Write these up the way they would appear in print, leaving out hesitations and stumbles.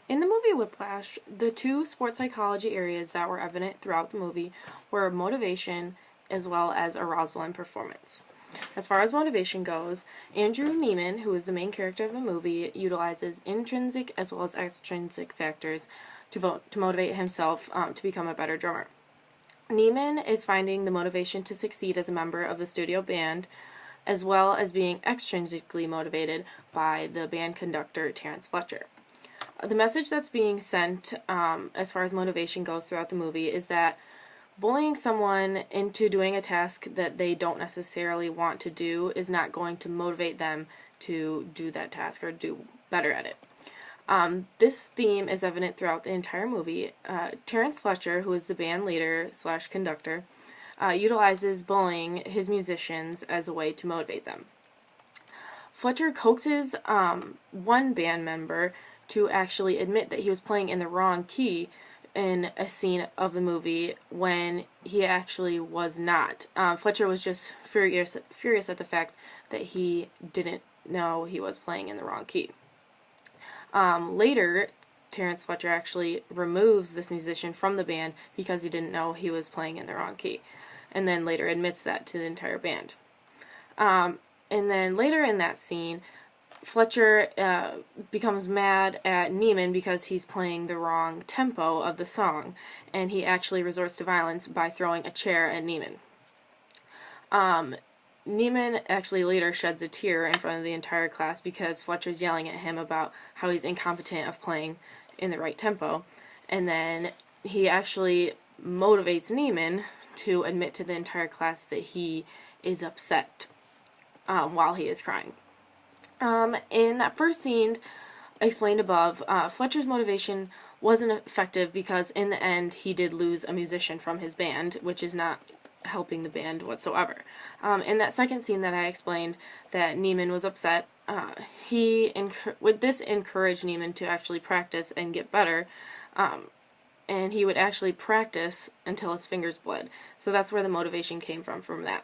In the movie Whiplash, the two sports psychology areas that were evident throughout the movie were motivation as well as arousal and performance. As far as motivation goes, Andrew Neiman, who is the main character of the movie, utilizes intrinsic as well as extrinsic factors to motivate himself to become a better drummer. Neiman is finding the motivation to succeed as a member of the studio band, as well as being extrinsically motivated by the band conductor Terrence Fletcher. The message that's being sent as far as motivation goes throughout the movie is that bullying someone into doing a task that they don't necessarily want to do is not going to motivate them to do that task or do better at it. This theme is evident throughout the entire movie. Terrence Fletcher, who is the band leader / conductor, utilizes bullying his musicians as a way to motivate them. Fletcher coaxes one band member to actually admit that he was playing in the wrong key in a scene of the movie when he actually was not. Fletcher was just furious at the fact that he didn't know he was playing in the wrong key. Later, Terrence Fletcher actually removes this musician from the band because he didn't know he was playing in the wrong key, and then later admits that to the entire band. And then later in that scene, Fletcher becomes mad at Neiman because he's playing the wrong tempo of the song, and he actually resorts to violence by throwing a chair at Neiman. Neiman actually later sheds a tear in front of the entire class because Fletcher's yelling at him about how he's incompetent of playing in the right tempo, and then he actually motivates Neiman to admit to the entire class that he is upset while he is crying. In that first scene explained above, Fletcher's motivation wasn't effective because in the end he did lose a musician from his band, which is not helping the band whatsoever. In that second scene that I explained that Neiman was upset, he would encourage Neiman to actually practice and get better, and he would actually practice until his fingers bled. So that's where the motivation came from that.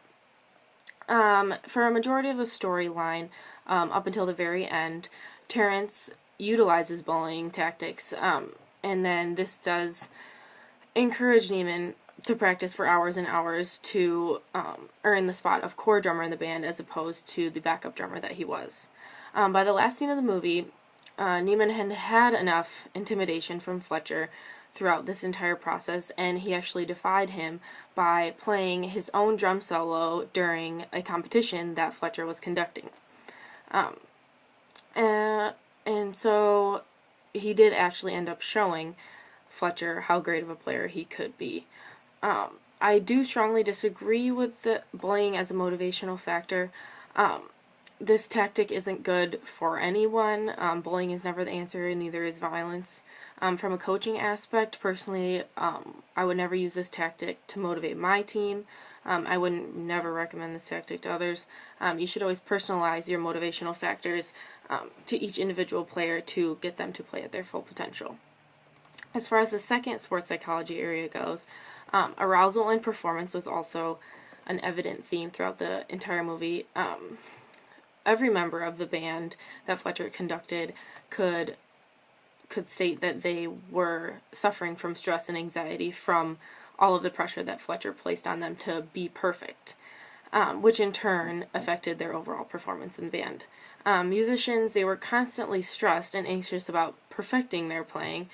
For a majority of the storyline, up until the very end, Terrence utilizes bullying tactics, and then this does encourage Neiman to practice for hours and hours to earn the spot of core drummer in the band as opposed to the backup drummer that he was. By the last scene of the movie, Neiman had enough intimidation from Fletcher throughout this entire process, and he actually defied him by playing his own drum solo during a competition that Fletcher was conducting. And so he did actually end up showing Fletcher how great of a player he could be. I do strongly disagree with the bullying as a motivational factor. This tactic isn't good for anyone. Bullying is never the answer, and neither is violence. From a coaching aspect, personally, I would never use this tactic to motivate my team. I wouldn't never recommend this tactic to others. You should always personalize your motivational factors to each individual player to get them to play at their full potential. As far as the second sports psychology area goes, arousal and performance was also an evident theme throughout the entire movie. Every member of the band that Fletcher conducted could state that they were suffering from stress and anxiety from all of the pressure that Fletcher placed on them to be perfect, which in turn affected their overall performance in the band. Musicians, they were constantly stressed and anxious about perfecting their playing,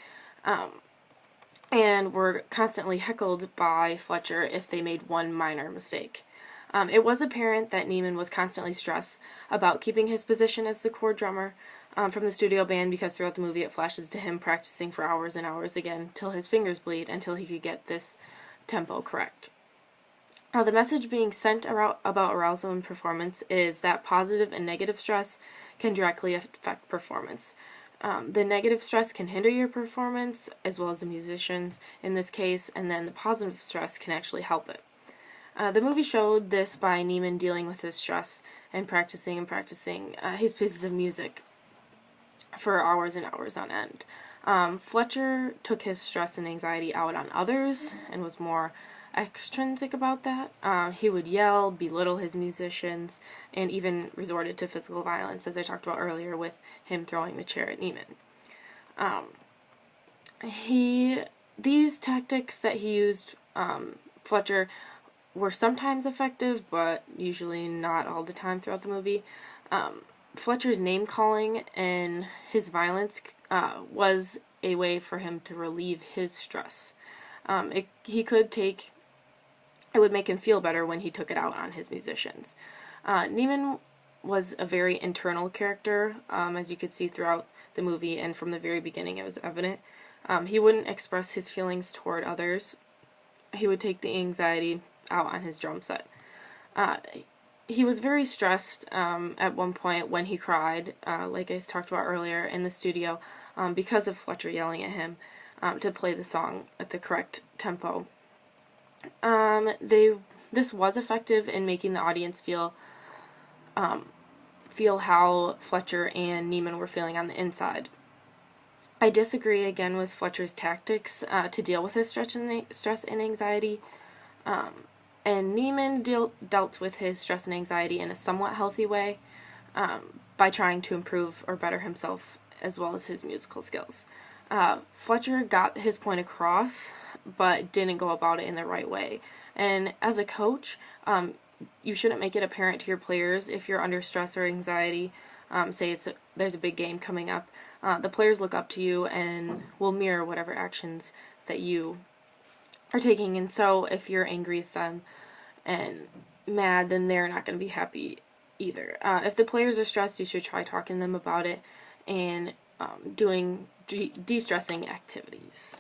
and were constantly heckled by Fletcher if they made one minor mistake. It was apparent that Neiman was constantly stressed about keeping his position as the core drummer from the studio band because throughout the movie it flashes to him practicing for hours and hours again till his fingers bleed until he could get this tempo correct. The message being sent about arousal and performance is that positive and negative stress can directly affect performance. The negative stress can hinder your performance, as well as the musicians in this case, and then the positive stress can actually help it. The movie showed this by Neiman dealing with his stress and practicing his pieces of music for hours and hours on end. Fletcher took his stress and anxiety out on others and was more extrinsic about that. He would yell, belittle his musicians, and even resorted to physical violence, as I talked about earlier with him throwing the chair at Neiman. These tactics that he used, Fletcher, were sometimes effective, but usually not all the time throughout the movie. Fletcher's name calling and his violence was a way for him to relieve his stress. It would make him feel better when he took it out on his musicians. Neiman was a very internal character, as you could see throughout the movie, and from the very beginning it was evident. He wouldn't express his feelings toward others. He would take the anxiety out on his drum set. He was very stressed at one point when he cried, like I talked about earlier, in the studio, because of Fletcher yelling at him to play the song at the correct tempo. This was effective in making the audience feel how Fletcher and Neiman were feeling on the inside. I disagree again with Fletcher's tactics to deal with his stress and anxiety. And Neiman dealt with his stress and anxiety in a somewhat healthy way by trying to improve or better himself as well as his musical skills. Fletcher got his point across, but didn't go about it in the right way. And as a coach, you shouldn't make it apparent to your players if you're under stress or anxiety. Say there's a big game coming up. The players look up to you and will mirror whatever actions that you are taking. And so if you're angry with them and mad, then they're not going to be happy either. If the players are stressed, you should try talking to them about it and doing de-stressing activities.